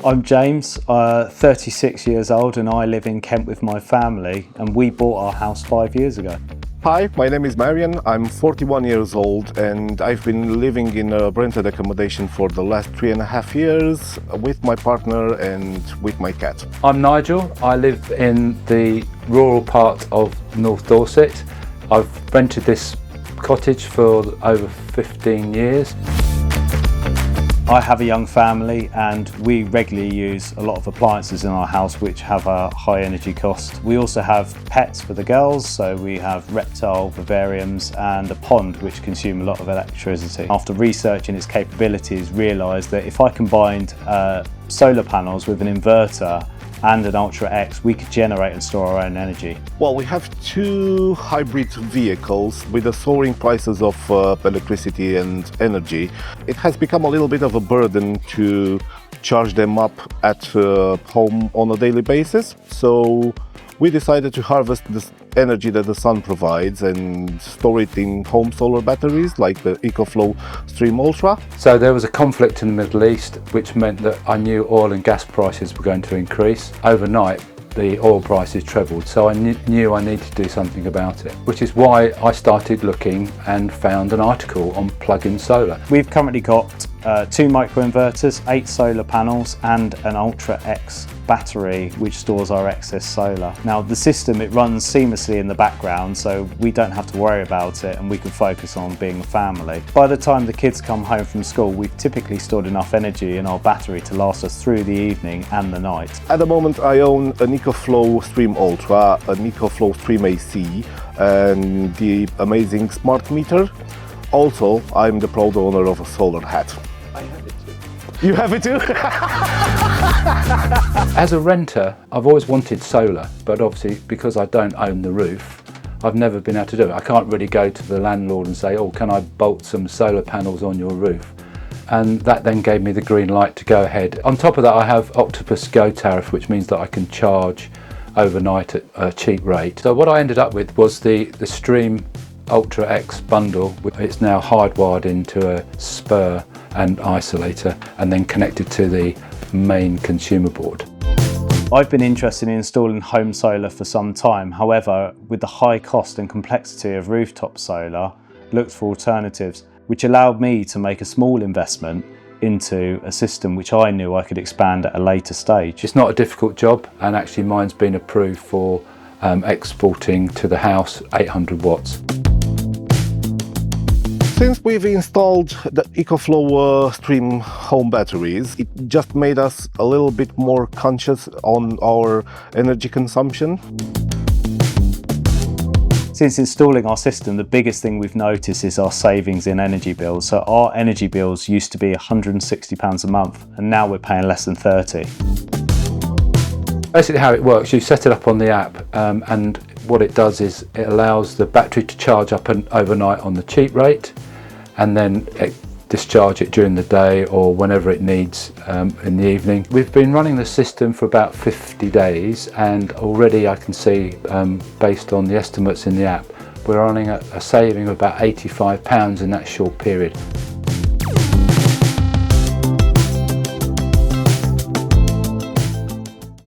I'm James, 36 years old, and I live in Kent with my family, and we bought our house 5 years ago. Hi, my name is Marian. I'm 41 years old and I've been living in a rented accommodation for the last 3.5 years with my partner and with my cat. I'm Nigel. I live in the rural part of North Dorset. I've rented this cottage for over 15 years. I have a young family and we regularly use a lot of appliances in our house which have a high energy cost. We also have pets for the girls, so we have reptile vivariums and a pond which consume a lot of electricity. After researching its capabilities, realised that if I combined solar panels with an inverter and an Ultra X, we could generate and store our own energy. Well, we have two hybrid vehicles with the soaring prices of electricity and energy. It has become a little bit of a burden to charge them up at home on a daily basis. So we decided to harvest this energy that the sun provides and store it in home solar batteries like the EcoFlow Stream Ultra. So there was a conflict in the Middle East, which meant that I knew oil and gas prices were going to increase. Overnight, the oil prices trebled, so I knew I needed to do something about it, which is why I started looking and found an article on plug-in solar. We've currently got 2 microinverters, 8 solar panels and an Ultra X battery which stores our excess solar. Now the system, it runs seamlessly in the background, so we don't have to worry about it and we can focus on being a family. By the time the kids come home from school, we've typically stored enough energy in our battery to last us through the evening and the night. At the moment I own an EcoFlow Stream Ultra, an EcoFlow Stream AC and the amazing smart meter. Also, I'm the proud owner of a solar hat. I have it too. You have it too? As a renter, I've always wanted solar, but obviously because I don't own the roof, I've never been able to do it. I can't really go to the landlord and say, oh, can I bolt some solar panels on your roof? And that then gave me the green light to go ahead. On top of that, I have Octopus Go tariff, which means that I can charge overnight at a cheap rate. So what I ended up with was the Stream Ultra X bundle. It's now hardwired into a spur and isolator and then connected to the main consumer board. I've been interested in installing home solar for some time. However, with the high cost and complexity of rooftop solar, looked for alternatives, which allowed me to make a small investment into a system which I knew I could expand at a later stage. It's not a difficult job, and actually mine's been approved for exporting to the house 800 watts. Since we've installed the EcoFlow Stream home batteries, it just made us a little bit more conscious on our energy consumption. Since installing our system, the biggest thing we've noticed is our savings in energy bills. So our energy bills used to be £160 a month, and now we're paying less than 30. Basically how it works, you set it up on the app and what it does is it allows the battery to charge up overnight on the cheap rate and then discharge it during the day or whenever it needs in the evening. We've been running the system for about 50 days and already I can see, based on the estimates in the app, we're running a saving of about £85 in that short period.